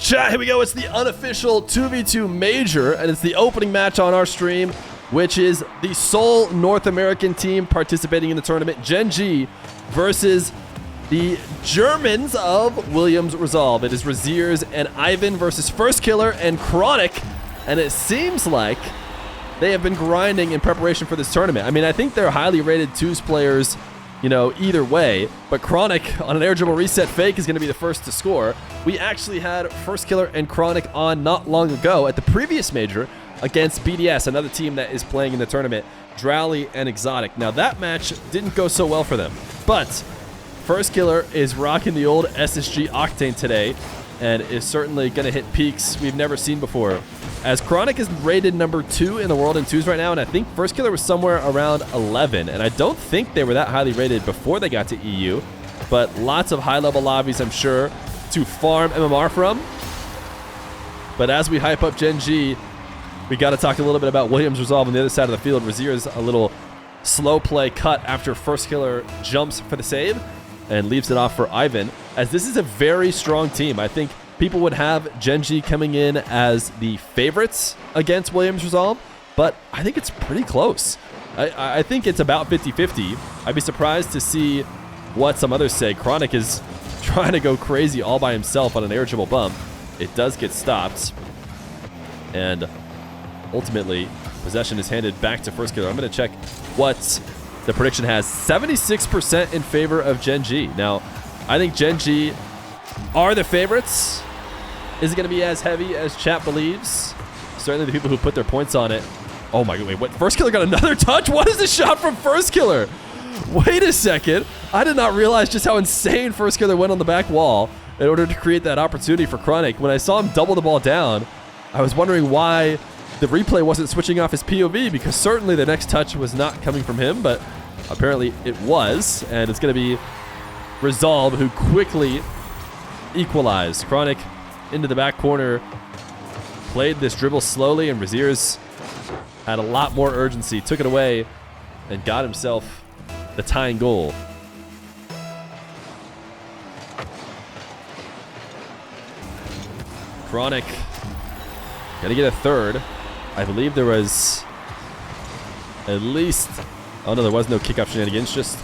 Chat, here we go. It's the unofficial 2v2 major, and it's the opening match on our stream, which is the sole North American team participating in the tournament, GenG, versus the Germans of Williams Resolve. It is Raziers and Ivan versus First Killer and Chronic, and it seems like they have been grinding in preparation for this tournament. I mean, I think they're highly rated twos players, you know, either way, but Chronic on an air dribble reset fake is going to be the first to score. We actually had First Killer and Chronic on not long ago at the previous major against BDS, another team that is playing in the tournament, Drowley and Exotic. Now that match didn't go so well for them, but First Killer is rocking the old SSG Octane today and is certainly going to hit peaks we've never seen before. As Chronic is rated number 2 in the world in twos right now, and I think First Killer was somewhere around 11, and I don't think they were that highly rated before they got to EU, but lots of high-level lobbies, I'm sure, to farm MMR from. But as we hype up GenG, we got to talk a little bit about Williams Resolve on the other side of the field. Razier's a little slow play cut after First Killer jumps for the save and leaves it off for Ivan, as this is a very strong team. I think people would have GenG coming in as the favorites against Williams Resolve, but I think it's pretty close. I think it's about 50-50. I'd be surprised to see what some others say. Chronic is trying to go crazy all by himself on an air dribble bump. It does get stopped, and ultimately possession is handed back to First Killer. I'm going to check what the prediction has. 76% in favor of GenG. Now, I think GenG are the favorites. Is it going to be as heavy as chat believes? Certainly the people who put their points on it. Oh my god, wait, what? First Killer got another touch? What is this shot from First Killer? Wait a second. I did not realize just how insane First Killer went on the back wall in order to create that opportunity for Chronic. When I saw him double the ball down, I was wondering why the replay wasn't switching off his POV, because certainly the next touch was not coming from him, but apparently it was, and it's going to be Resolve who quickly equalized. Chronic into the back corner, played this dribble slowly, and Raziers had a lot more urgency, took it away, and got himself the tying goal. Chronic gonna get a third. I believe there was at least, oh no, there was no kick-off shenanigans, just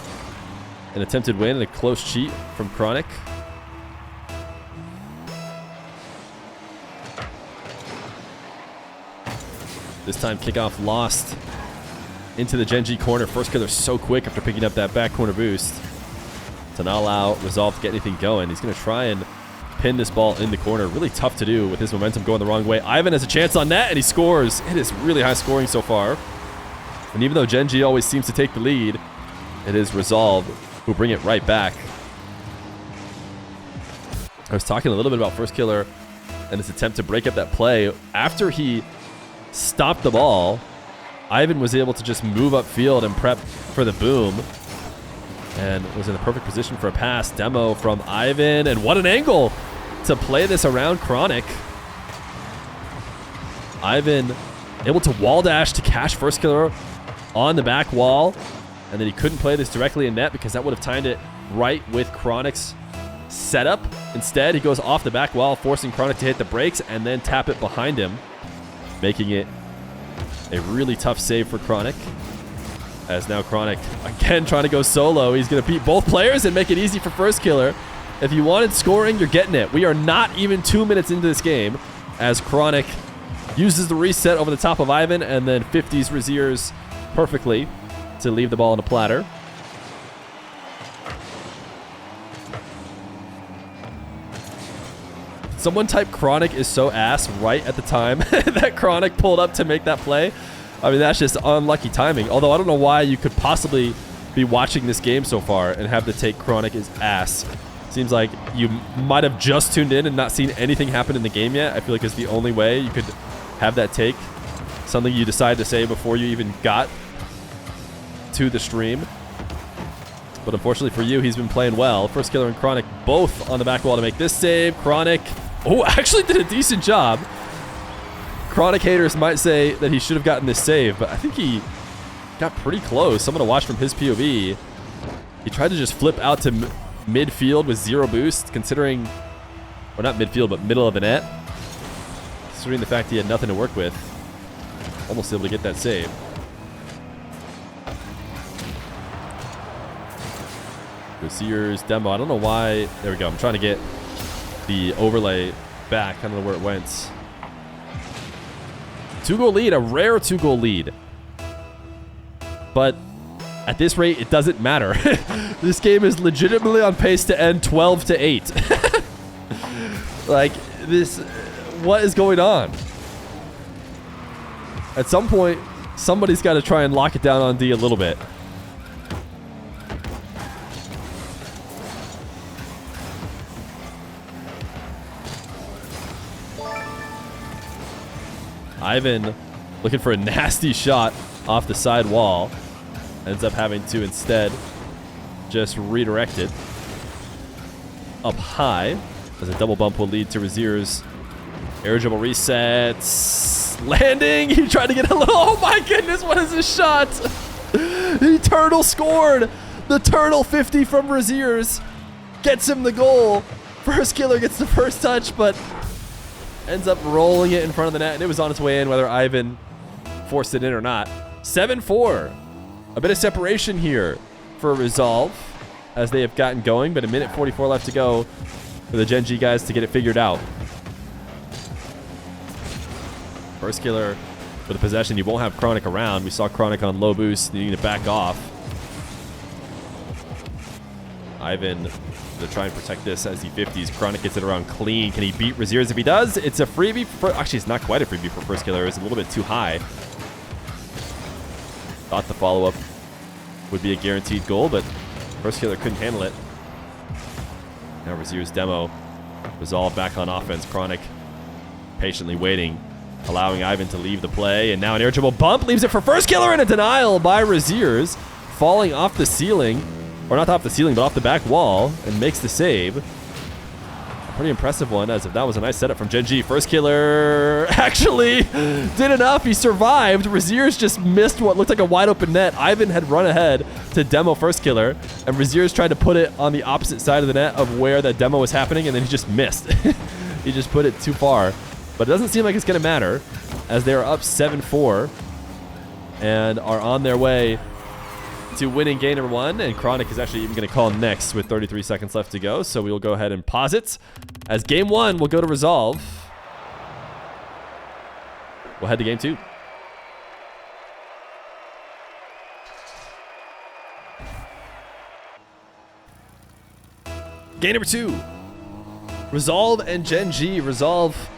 an attempted win and a close cheat from Chronic. This time kickoff lost into the GenG corner. First Killer so quick after picking up that back corner boost to not allow Resolve to get anything going. He's going to try and pin this ball in the corner. Really tough to do with his momentum going the wrong way. Ivan has a chance on net, and he scores. It is really high scoring so far. And even though GenG always seems to take the lead, it is Resolve who bring it right back. I was talking a little bit about First Killer and his attempt to break up that play. After he stopped the ball, Ivan was able to just move upfield and prep for the boom, and was in the perfect position for a pass. Demo from Ivan, and what an angle to play this around Chronic. Ivan able to wall dash to catch First Killer on the back wall, and then he couldn't play this directly in net because that would have timed it right with Chronic's setup. Instead, he goes off the back wall, forcing Chronic to hit the brakes and then tap it behind him, making it a really tough save for Chronic. As now Chronic, again, trying to go solo. He's going to beat both players and make it easy for First Killer. If you wanted scoring, you're getting it. We are not even 2 minutes into this game as Chronic uses the reset over the top of Ivan and then 50s Raziers perfectly to leave the ball on a platter. Someone type Chronic is so ass right at the time that Chronic pulled up to make that play. I mean, that's just unlucky timing. Although I don't know why you could possibly be watching this game so far and have to take Chronic is ass. Seems like you might have just tuned in and not seen anything happen in the game yet. I feel like it's the only way you could have that take. Something you decided to say before you even got to the stream. But unfortunately for you, he's been playing well. First Killer and Chronic both on the back wall to make this save. Chronic, oh, actually did a decent job. Chronic haters might say that he should have gotten this save, but I think he got pretty close. I'm going to watch from his POV. He tried to just flip out to midfield with zero boost, considering Or not midfield, but middle of the net. Considering the fact he had nothing to work with. Almost able to get that save. Seer's demo. I don't know why. There we go. I'm trying to get the overlay back. I don't know where it went. 2-goal lead. A rare 2-goal lead. But at this rate, it doesn't matter. This game is legitimately on pace to end 12-8. Like, this... What is going on? At some point, somebody's got to try and lock it down on D a little bit. Ivan looking for a nasty shot off the side wall. Ends up having to instead just redirect it up high as a double bump will lead to Razier's air dribble resets. Landing. He tried to get a little. Oh my goodness, what is this shot? He turtle scored. The turtle 50 from Razier's gets him the goal. First killer gets the first touch, but ends up rolling it in front of the net, and it was on its way in, whether Ivan forced it in or not. 7-4. A bit of separation here for Resolve as they have gotten going, but a minute 44 left to go for the GenG guys to get it figured out. First killer with a possession. You won't have Chronic around. We saw Chronic on low boost, needing to back off. Ivan to try and protect this as he 50s. Chronic gets it around clean. Can he beat Razier's? If he does, it's a freebie. Actually, it's not quite a freebie for first killer. It's a little bit too high. Thought the follow-up would be a guaranteed goal, but first killer couldn't handle it. Now Razier's demo. Resolve back on offense. Chronic patiently waiting, allowing Ivan to leave the play. And now an air dribble bump leaves it for first killer, and a denial by Razier's, falling off the ceiling. Or not off the ceiling, but off the back wall, and makes the save. Pretty impressive one, as if that was a nice setup from GenG. First killer actually did enough. He survived. Razier's just missed what looked like a wide open net. Ivan had run ahead to demo first killer, and Razier's tried to put it on the opposite side of the net of where that demo was happening, and then he just missed. He just put it too far. But it doesn't seem like it's going to matter, as they are up 7-4 and are on their way to winning game number 1, and Chronic is actually even going to call next with 33 seconds left to go, so we will go ahead and pause it as game 1 will go to Resolve. We'll head to game 2. Game number 2, Resolve and GenG. Resolve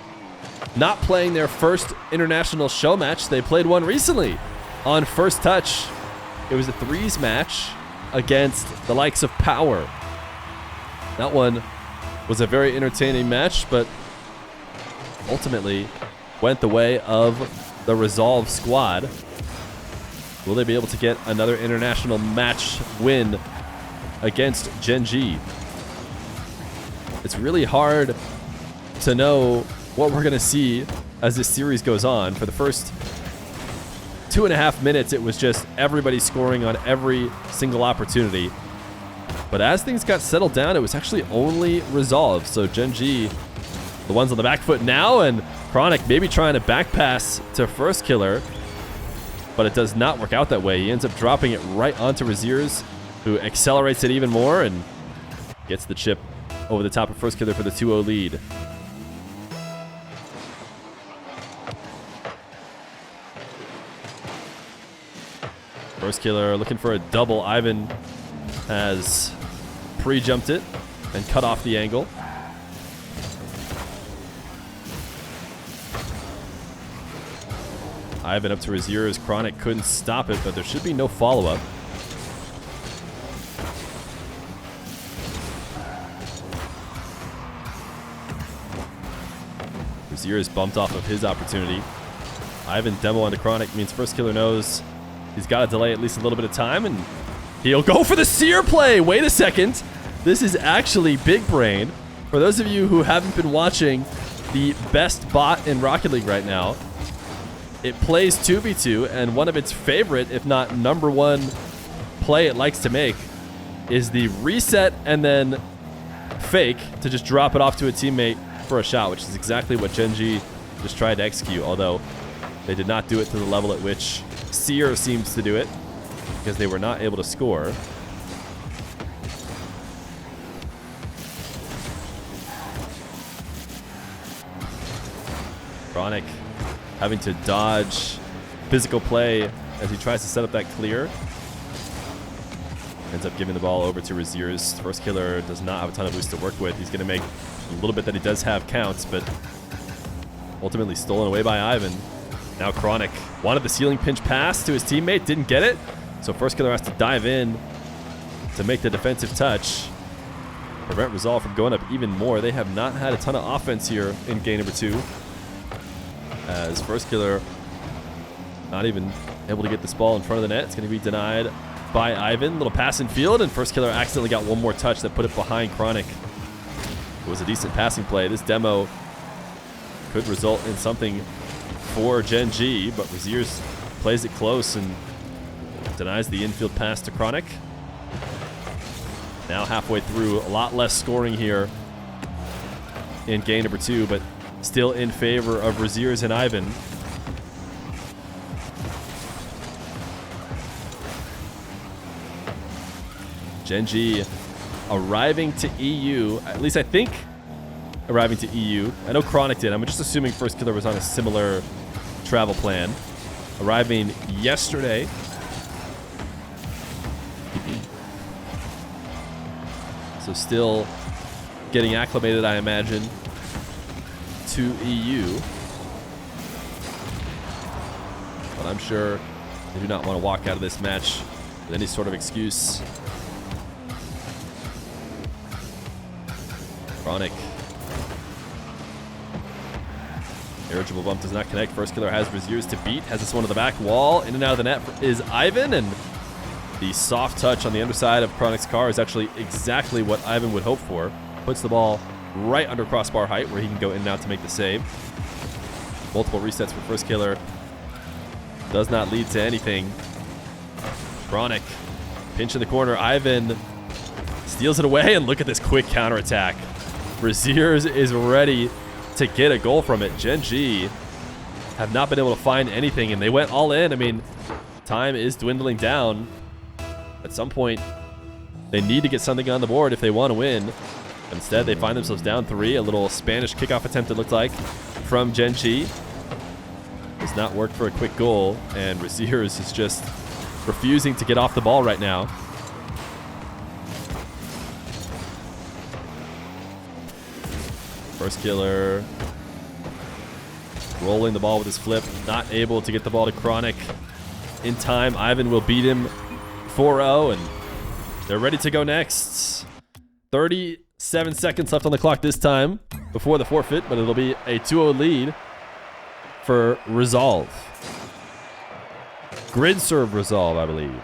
not playing their first international show match. They played one recently on First Touch. It was a threes match against the likes of Power. That one was a very entertaining match, but ultimately went the way of the Resolve squad. Will they be able to get another international match win against GenG? It's really hard to know what we're going to see as this series goes on. For the first 2.5 minutes, it was just everybody scoring on every single opportunity. But as things got settled down, it was actually only Resolve. So GenG, the ones on the back foot now, and Chronic maybe trying to back pass to first killer, but it does not work out that way. He ends up dropping it right onto Razier's, who accelerates it even more and gets the chip over the top of first killer for the 2-0 lead. First killer looking for a double. Ivan has pre-jumped it and cut off the angle. Ivan up to Razier's. Chronic couldn't stop it, but there should be no follow-up. Razier's bumped off of his opportunity. Ivan demo onto Chronic means first killer knows he's got to delay at least a little bit of time, and he'll go for the seer play. Wait a second. This is actually big brain. For those of you who haven't been watching the best bot in Rocket League right now, it plays 2v2, and one of its favorite, if not number one play it likes to make is the reset and then fake to just drop it off to a teammate for a shot, which is exactly what GenG just tried to execute, although they did not do it to the level at which Feer seems to do it, because they were not able to score. Chronic having to dodge physical play as he tries to set up that clear. Ends up giving the ball over to Razier's. First Killer does not have a ton of boost to work with. He's going to make a little bit that he does have counts, but ultimately stolen away by Ivan. Now Chronic wanted the ceiling pinch pass to his teammate, didn't get it. So First Killer has to dive in to make the defensive touch. Prevent Resolve from going up even more. They have not had a ton of offense here in game number 2. As First Killer not even able to get this ball in front of the net. It's going to be denied by Ivan. Little pass in field, and First Killer accidentally got one more touch that put it behind Chronic. It was a decent passing play. This demo could result in something for GenG, but Razier's plays it close and denies the infield pass to Chronic. Now halfway through, a lot less scoring here in game number 2, but still in favor of Razier's and Ivan. GenG arriving to EU, at least I think arriving to EU. I know Chronic did. I'm just assuming First Killer was on a similar travel plan. Arriving yesterday. So still getting acclimated, I imagine, to EU. But I'm sure they do not want to walk out of this match with any sort of excuse. Chronic. Irritable bump does not connect. First Killer has Razier's to beat. Has this one to the back wall. In and out of the net is Ivan, and the soft touch on the underside of Chronic's car is actually exactly what Ivan would hope for. Puts the ball right under crossbar height where he can go in and out to make the save. Multiple resets for First Killer. Does not lead to anything. Chronic. Pinch in the corner. Ivan steals it away, and look at this quick counterattack. Razier's is ready to get a goal from it. GenG have not been able to find anything, and they went all in. I mean, time is dwindling down. At some point, they need to get something on the board if they want to win. Instead, they find themselves down 3. A little Spanish kickoff attempt, it looked like, from GenG. Does not work for a quick goal, and Razier's is just refusing to get off the ball right now. First Killer rolling the ball with his flip, not able to get the ball to Chronic in time. Ivan will beat him 4-0, and they're ready to go next. 37 seconds left on the clock this time before the forfeit, but it'll be a 2-0 lead for Resolve. Grid serve Resolve, I believe.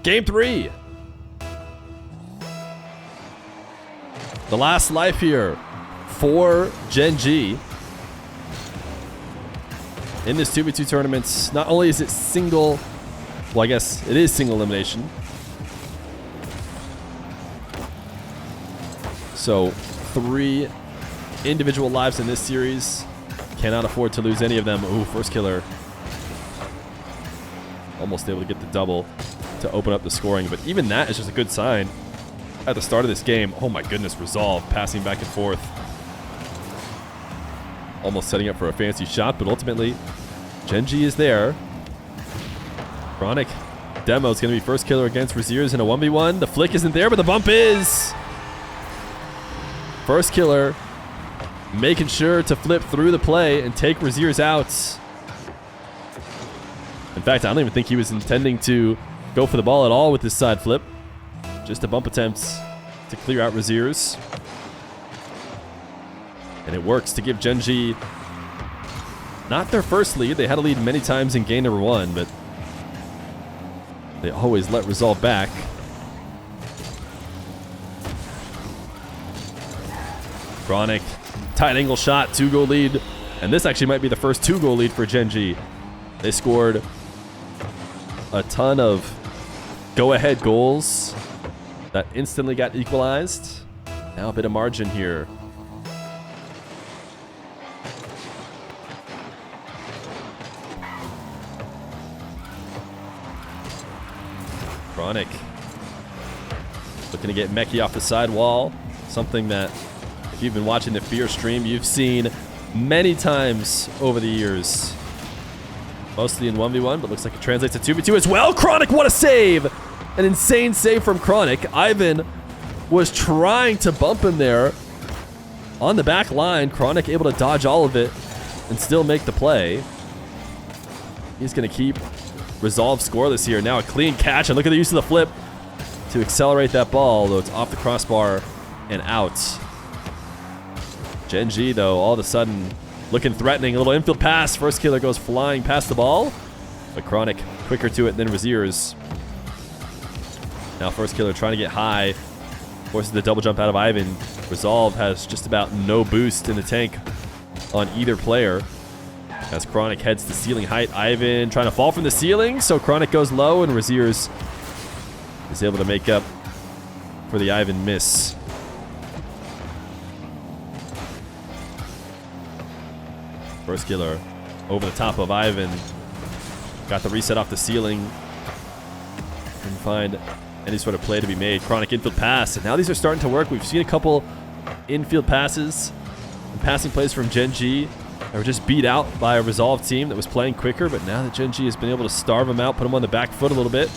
Game 3. The last life here for GenG. In this 2v2 tournament, not only is it single, well, I guess it is single elimination. So 3 individual lives in this series. Cannot afford to lose any of them. Ooh, First Killer almost able to get the double to open up the scoring, but even that is just a good sign. At the start of this game, oh my goodness, Resolve passing back and forth. Almost setting up for a fancy shot, but ultimately, GenG is there. Chronic demo is going to be First Killer against Razier's in a 1v1. The flick isn't there, but the bump is. First Killer making sure to flip through the play and take Razier's out. In fact, I don't even think he was intending to go for the ball at all with this side flip. Just a bump attempt to clear out Razier's. And it works to give GenG not their first lead. They had a lead many times in game number 1, but they always let Resolve back. Chronic, tight angle shot, 2-goal lead. And this actually might be the first 2-goal lead for GenG. They scored a ton of go-ahead goals That instantly got equalized. Now a bit of margin here. Chronic looking to get Meki off the side wall. Something that, if you've been watching the Feer stream, you've seen many times over the years. Mostly in 1v1, but looks like it translates to 2v2 as well. Chronic, what a save! An insane save from Chronic. Ivan was trying to bump him there on the back line. Chronic able to dodge all of it and still make the play. He's going to keep Resolve scoreless here. Now a clean catch, and look at the use of the flip to accelerate that ball, though it's off the crossbar and out. GenG, though, all of a sudden looking threatening. A little infield pass. First killer goes flying past the ball, but Chronic quicker to it than Raziers. Now first killer trying to get high. Forces the double jump out of Ivan. Resolve has just about no boost in the tank on either player. As Chronic heads to ceiling height, Ivan trying to fall from the ceiling, so Chronic goes low, and Raziers is able to make up for the Ivan miss. First killer over the top of Ivan. Got the reset off the ceiling. Couldn't find any sort of play to be made. Chronic infield pass, and now these are starting to work. We've seen a couple infield passes and passing plays from GenG. They were just beat out by a Resolve team that was playing quicker, but now that GenG has been able to starve them out, put them on the back foot a little bit,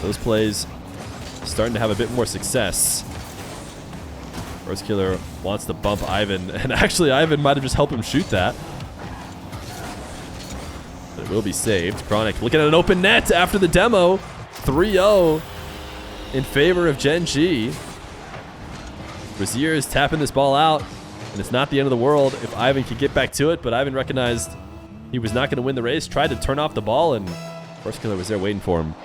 those plays starting to have a bit more success. First killer wants to bump Ivan, and actually Ivan might have just helped him shoot that. But it will be saved. Chronic looking at an open net after the demo. 3-0 in favor of GenG. Brazier is tapping this ball out. And it's not the end of the world if Ivan could get back to it, but Ivan recognized he was not going to win the race, tried to turn off the ball, and first killer was there waiting for him.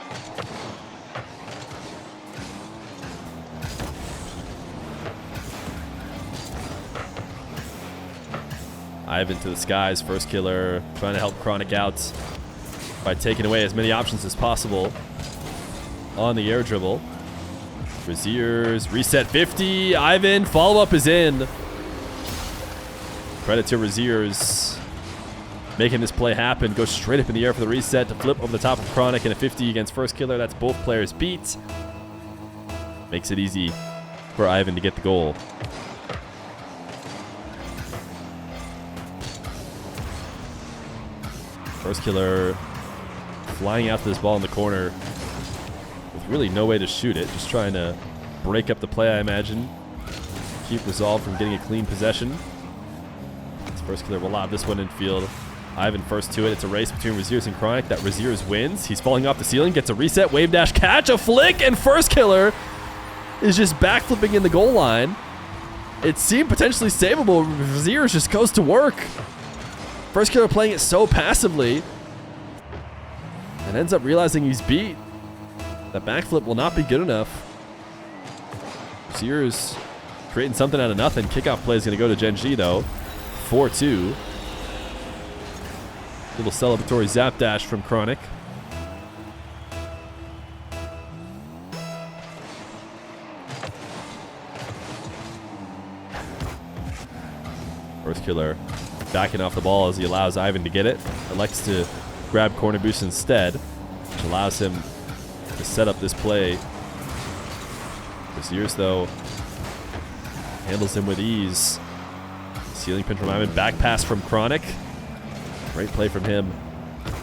Ivan to the skies, first killer, trying to help Chronic out by taking away as many options as possible on the air dribble. Braziers, reset 50, Ivan, follow-up is in. Credit to Raziers making this play happen. Goes straight up in the air for the reset to flip over the top of Chronic, and a 50 against first killer. That's both players beat. Makes it easy for Ivan to get the goal. First killer flying after this ball in the corner with really no way to shoot it. Just trying to break up the play, I imagine. Keep Resolve from getting a clean possession. First killer will lob this one in field. Ivan first to it. It's a race between Raziers and Chronic. That Raziers wins. He's falling off the ceiling. Gets a reset. Wave dash catch. A flick. And first killer is just backflipping in the goal line. It seemed potentially savable. Raziers just goes to work. First killer playing it so passively. And ends up realizing he's beat. That backflip will not be good enough. Raziers creating something out of nothing. Kickoff play is going to go to GenG though. 4-2. Little celebratory zap dash from Chronic. First killer backing off the ball as he allows Ivan to get it. Elects to grab corner boost instead, which allows him to set up this play. Braziers, though, handles him with ease. Ceiling pin from Ivan. Back pass from Chronic. Great play from him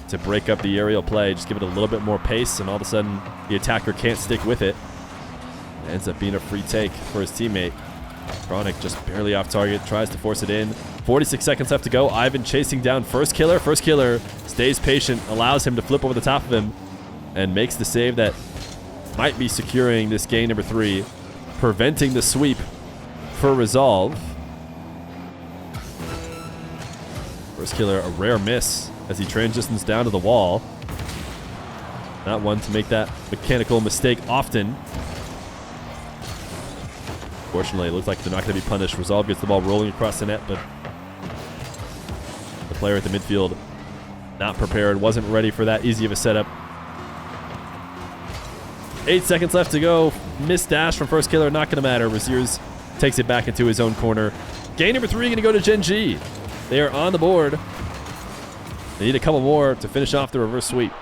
to break up the aerial play. Just give it a little bit more pace, and all of a sudden the attacker can't stick with it. It ends up being a free take for his teammate. Chronic just barely off target. Tries to force it in. 46 seconds left to go. Ivan chasing down first killer. First killer stays patient. Allows him to flip over the top of him. And makes the save that might be securing this game number 3. Preventing the sweep for Resolve. First killer, a rare miss as he transitions down to the wall. Not one to make that mechanical mistake often. Fortunately, it looks like they're not going to be punished. Resolve gets the ball rolling across the net, but the player at the midfield not prepared, wasn't ready for that easy of a setup. 8 seconds left to go. Missed dash from First Killer, not going to matter. Raziers takes it back into his own corner. Game number 3 going to go to GenG. They are on the board. They need a couple more to finish off the reverse sweep.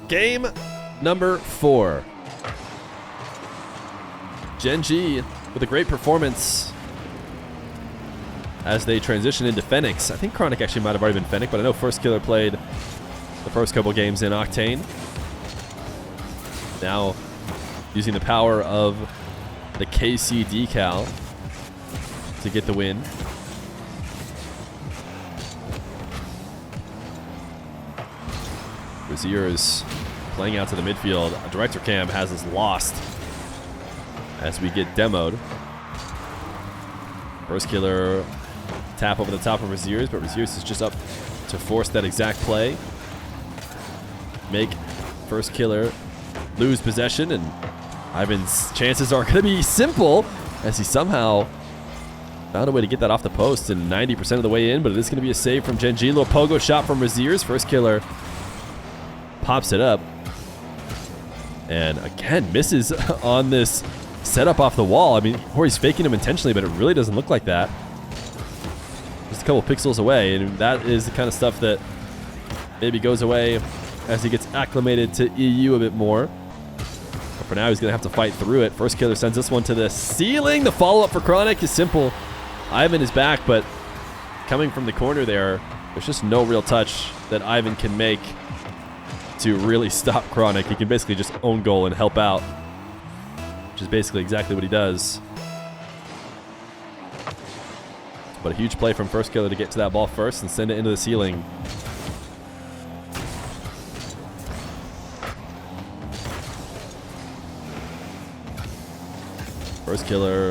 Game number 4. GenG with a great performance as they transition into Fenix. I think Chronic actually might have already been Fennec, but I know First Killer played the first couple games in Octane. Now using the power of the KC decal to get the win. Raziers playing out to the midfield. Director Cam has us lost as we get demoed. First Killer tap over the top of Raziers, but Raziers is just up to force that exact play. Make First Killer lose possession, and Ivan's chances are going to be simple as he somehow found a way to get that off the post and 90% of the way in, but it is going to be a save from GenG. Little pogo shot from Raziers. First Killer pops it up and again misses on this setup off the wall. I mean, or he's faking him intentionally, but it really doesn't look like that. Just a couple pixels away, and that is the kind of stuff that maybe goes away as he gets acclimated to EU a bit more. But for now, he's going to have to fight through it. First Killer sends this one to the ceiling. The follow-up for Chronic is simple. Ivan is back, but coming from the corner there's just no real touch that Ivan can make to really stop Chronic. He can basically just own goal and help out, which is basically exactly what he does. But a huge play from First Killer to get to that ball first and send it into the ceiling. First Killer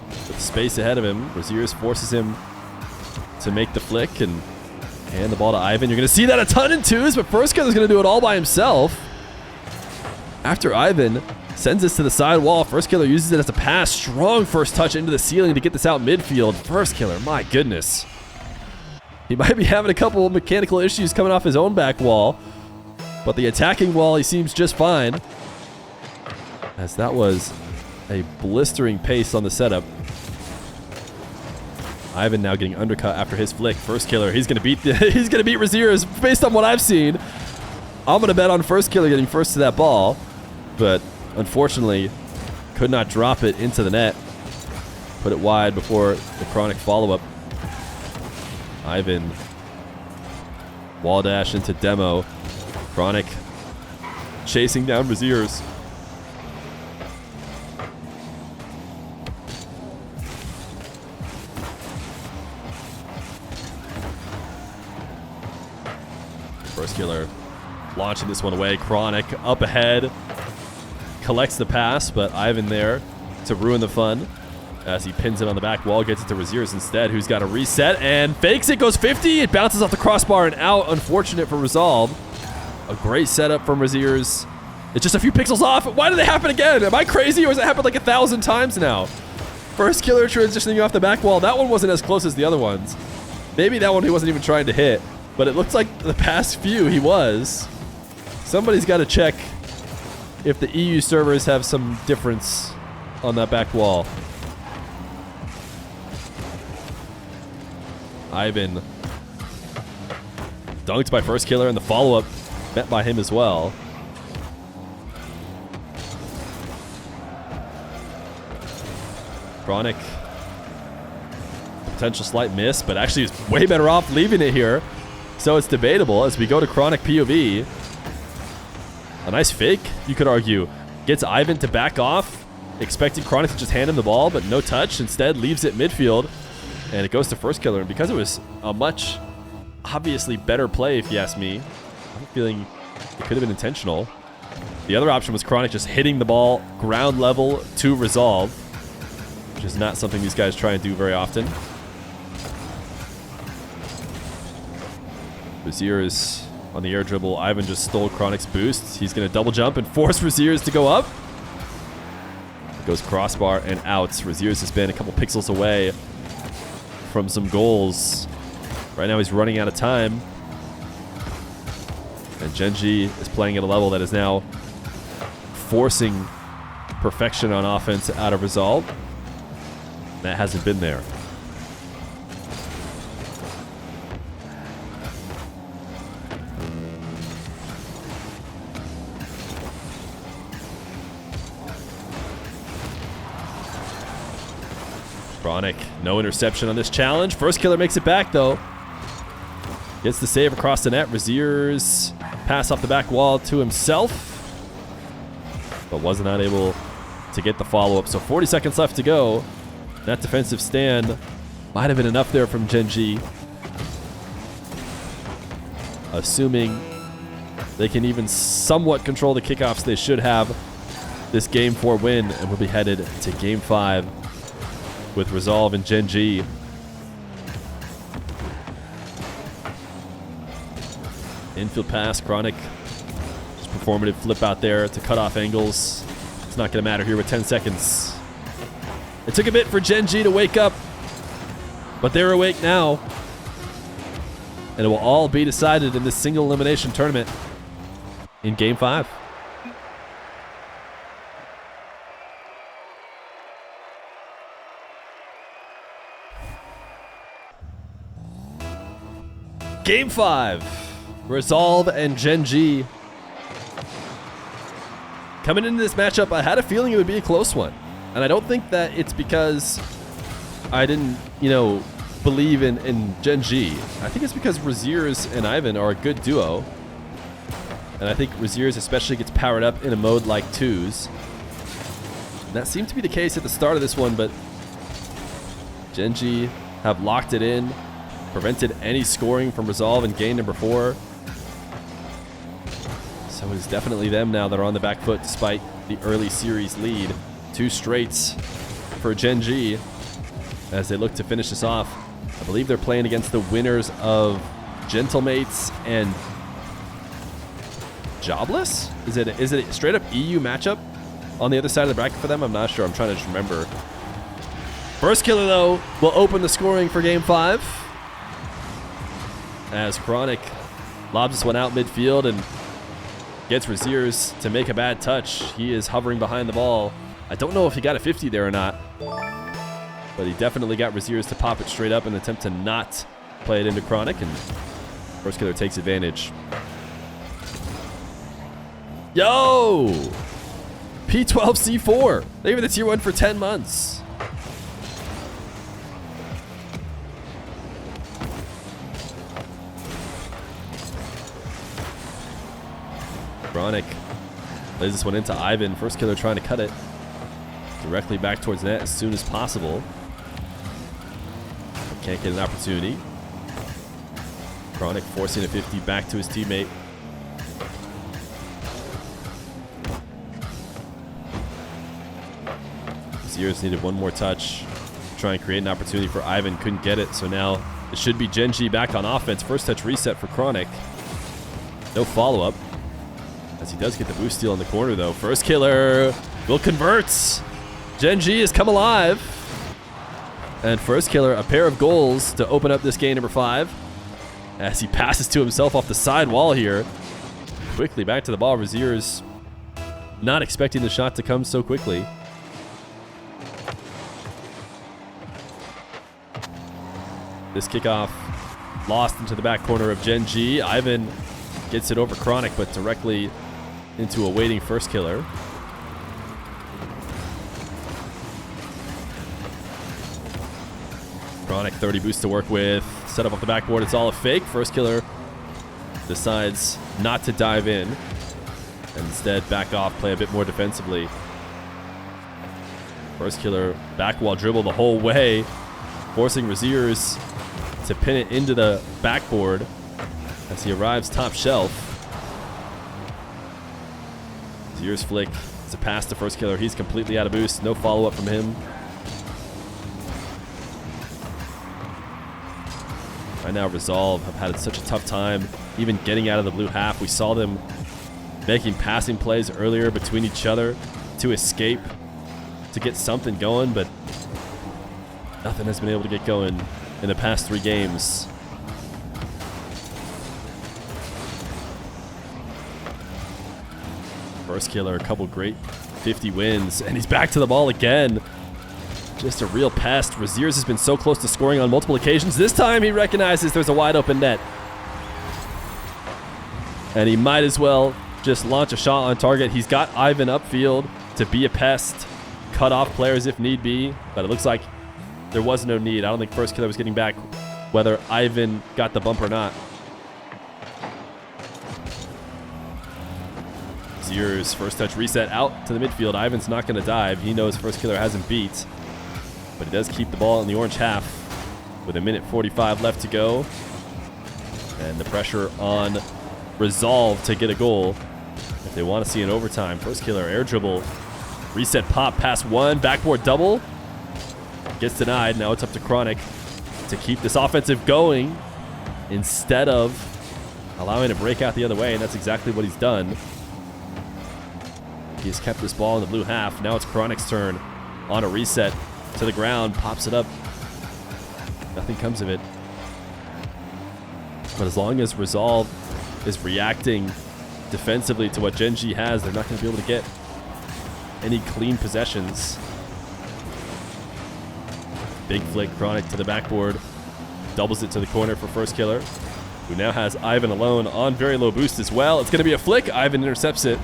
with space ahead of him. Raziers forces him to make the flick and hand the ball to Ivan. You're going to see that a ton in twos, but First Killer's going to do it all by himself. After Ivan sends this to the side wall, First Killer uses it as a pass. Strong first touch into the ceiling to get this out midfield. First Killer, my goodness. He might be having a couple of mechanical issues coming off his own back wall, but the attacking wall, he seems just fine. As that was a blistering pace on the setup. Ivan now getting undercut after his flick. First Killer, he's gonna beat Raziers based on what I've seen. I'm gonna bet on First Killer getting first to that ball, but unfortunately could not drop it into the net. Put it wide before the Chronic follow-up. Ivan wall dash into demo. Chronic chasing down Raziers. First Killer launching this one away. Chronic up ahead. Collects the pass, but Ivan there to ruin the fun as he pins it on the back wall. Gets it to Raziers instead, who's got a reset and fakes it. Goes 50. It bounces off the crossbar and out. Unfortunate for Resolve. A great setup from Raziers. It's just a few pixels off. Why did it happen again? Am I crazy or has it happened like 1,000 times now? First Killer transitioning off the back wall. That one wasn't as close as the other ones. Maybe that one he wasn't even trying to hit. But it looks like the past few he was. Somebody's got to check if the EU servers have some difference on that back wall. Ivan dunked by First Killer, and the follow-up met by him as well. Chronic, potential slight miss, but actually is way better off leaving it here. So it's debatable as we go to Chronic POV. A nice fake, you could argue. Gets Ivan to back off, expecting Chronic to just hand him the ball, but no touch. Instead, leaves it midfield, and it goes to First Killer. And because it was a much obviously better play, if you ask me, I'm feeling it could have been intentional. The other option was Chronic just hitting the ball ground level to Resolve, which is not something these guys try and do very often. Raziers on the air dribble. Ivan just stole Chronic's boost. He's going to double jump and force Raziers to go up. Goes crossbar and out. Raziers has been a couple pixels away from some goals. Right now he's running out of time. And GenG is playing at a level that is now forcing perfection on offense out of Resolve. That hasn't been there. Chronic, no interception on this challenge. First killer makes it back though. Gets the save across the net. Raziers pass off the back wall to himself, but was not able to get the follow-up. So 40 seconds left to go. That defensive stand might have been enough there from GenG. Assuming they can even somewhat control the kickoffs, they should have this Game 4 win, and we'll be headed to Game 5 with Resolve and GenG. Infield pass, Chronic. Just performative flip out there to cut off angles. It's not going to matter here with 10 seconds. It took a bit for GenG to wake up, but they're awake now. And it will all be decided in this single elimination tournament in Game 5. Game 5, Resolve and GenG. Coming into this matchup, I had a feeling it would be a close one. And I don't think that it's because I didn't, believe in GenG. I think it's because Raziers and Ivan are a good duo. And I think Raziers especially gets powered up in a mode like 2s. And that seemed to be the case at the start of this one, but GenG have locked it in. Prevented any scoring from Resolve in game number 4. So it's definitely them now that are on the back foot despite the early series lead. 2 straights for GenG as they look to finish this off. I believe they're playing against the winners of Gentlemates and Jobless? Is it a straight up EU matchup on the other side of the bracket for them? I'm not sure. I'm trying to just remember. First killer, though, will open the scoring for Game 5. As Chronic lobs this one out midfield and gets Raziers to make a bad touch. He is hovering behind the ball. I don't know if he got a 50 there or not, but he definitely got Raziers to pop it straight up in an attempt to not play it into Chronic, and first killer takes advantage. Yo! P12C4. They were the tier 1 for 10 months. Chronic lays this one into Ivan. First killer trying to cut it directly back towards net as soon as possible. But can't get an opportunity. Chronic forcing a 50 back to his teammate. Sears needed one more touch to try and create an opportunity for Ivan. Couldn't get it, so now it should be GenG back on offense. First touch reset for Chronic. No follow-up. As he does get the boost steal in the corner, though. First killer will convert. GenG has come alive. And first killer, a pair of goals to open up this game number 5. As he passes to himself off the side wall here. Quickly back to the ball. Raziers not expecting the shot to come so quickly. This kickoff lost into the back corner of GenG. Ivan gets it over Chronic, but directly into a waiting first killer. Chronic 30 boost to work with. Set up off the backboard. It's all a fake. First killer decides not to dive in. And instead back off, play a bit more defensively. First killer back wall dribble the whole way, forcing Raziers to pin it into the backboard as he arrives top shelf. Raziers flick. It's a pass to first killer. He's completely out of boost. No follow-up from him. Right now, Resolve have had such a tough time even getting out of the blue half. We saw them making passing plays earlier between each other to escape to get something going, but nothing has been able to get going in the past 3 games. First Killer, a couple great 50 wins, and he's back to the ball again. Just a real pest. Raziers has been so close to scoring on multiple occasions. This time he recognizes there's a wide open net. And he might as well just launch a shot on target. He's got Ivan upfield to be a pest, cut off players if need be, but it looks like there was no need. I don't think First Killer was getting back whether Ivan got the bump or not. Zier's first touch reset out to the midfield. Ivan's not going to dive. He knows First Killer hasn't beat, but he does keep the ball in the orange half with 1:45 left to go. And the pressure on Resolve to get a goal if they want to see an overtime. First Killer air dribble, reset pop, pass 1, backboard double. Gets denied. Now it's up to Chronic to keep this offensive going instead of allowing it to break out the other way, and that's exactly what he's done. He's kept this ball in the blue half. Now it's Chronic's turn on a reset to the ground, pops it up. Nothing comes of it. But as long as Resolve is reacting defensively to what GenG has, they're not going to be able to get any clean possessions. Big flick, Chronic to the backboard. Doubles it to the corner for First Killer, who now has Ivan alone on very low boost as well. It's going to be a flick. Ivan intercepts it.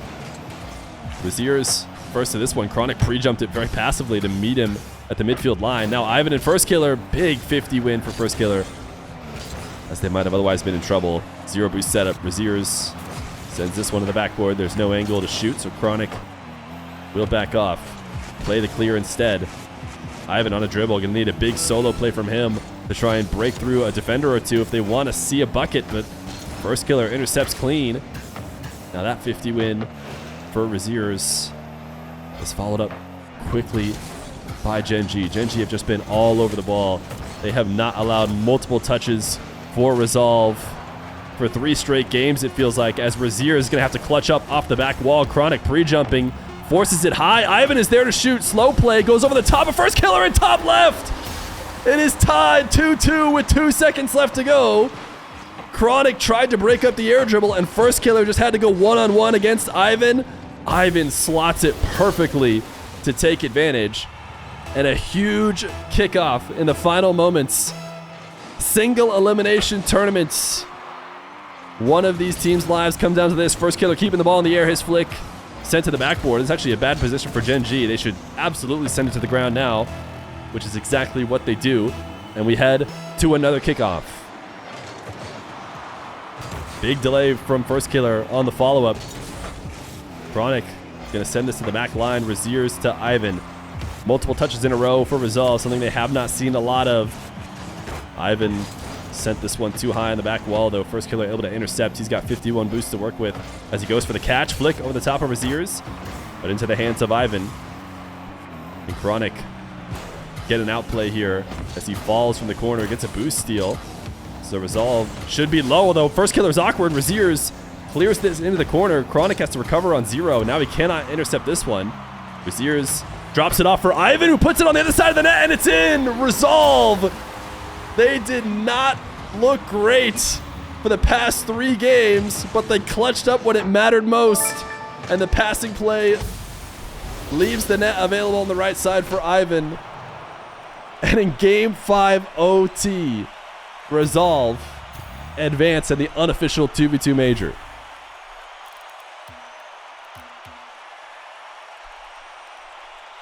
Raziers first to this one. Chronic pre-jumped it very passively to meet him at the midfield line. Now Ivan and First Killer. Big 50 win for First Killer, as they might have otherwise been in trouble. 0 boost setup. Raziers sends this one to the backboard. There's no angle to shoot, so Chronic will back off. Play the clear instead. Ivan on a dribble. Going to need a big solo play from him to try and break through a defender or two if they want to see a bucket, but First Killer intercepts clean. Now that 50 win for Raziers is followed up quickly by GenG. GenG have just been all over the ball. They have not allowed multiple touches for Resolve for 3 straight games, it feels like, as Razier is going to have to clutch up off the back wall. Chronic pre-jumping, forces it high. Ivan is there to shoot. Slow play, goes over the top of First Killer in top left. It is tied 2-2 with 2 seconds left to go. Chronic tried to break up the air dribble, and First Killer just had to go one-on-one against Ivan. Ivan slots it perfectly to take advantage. And a huge kickoff in the final moments. Single elimination tournaments. One of these teams' lives come down to this. First Killer keeping the ball in the air. His flick sent to the backboard. It's actually a bad position for GenG. They should absolutely send it to the ground now, which is exactly what they do. And we head to another kickoff. Big delay from First Killer on the follow-up. Chronic going to send this to the back line. Raziers to Ivan. Multiple touches in a row for Resolve, something they have not seen a lot of. Ivan sent this one too high on the back wall, though. First Killer able to intercept. He's got 51 boosts to work with as he goes for the catch. Flick over the top of Raziers, but into the hands of Ivan. And Chronic get an outplay here as he falls from the corner, gets a boost steal. So Resolve should be low, although First Killer's awkward. Raziers clears this into the corner. Chronic has to recover on 0. Now he cannot intercept this one. Raziers drops it off for Ivan, who puts it on the other side of the net, and it's in. Resolve. They did not look great for the past 3 games, but they clutched up when it mattered most. And the passing play leaves the net available on the right side for Ivan. And in Game 5 OT, Resolve advance in the unofficial 2v2 major.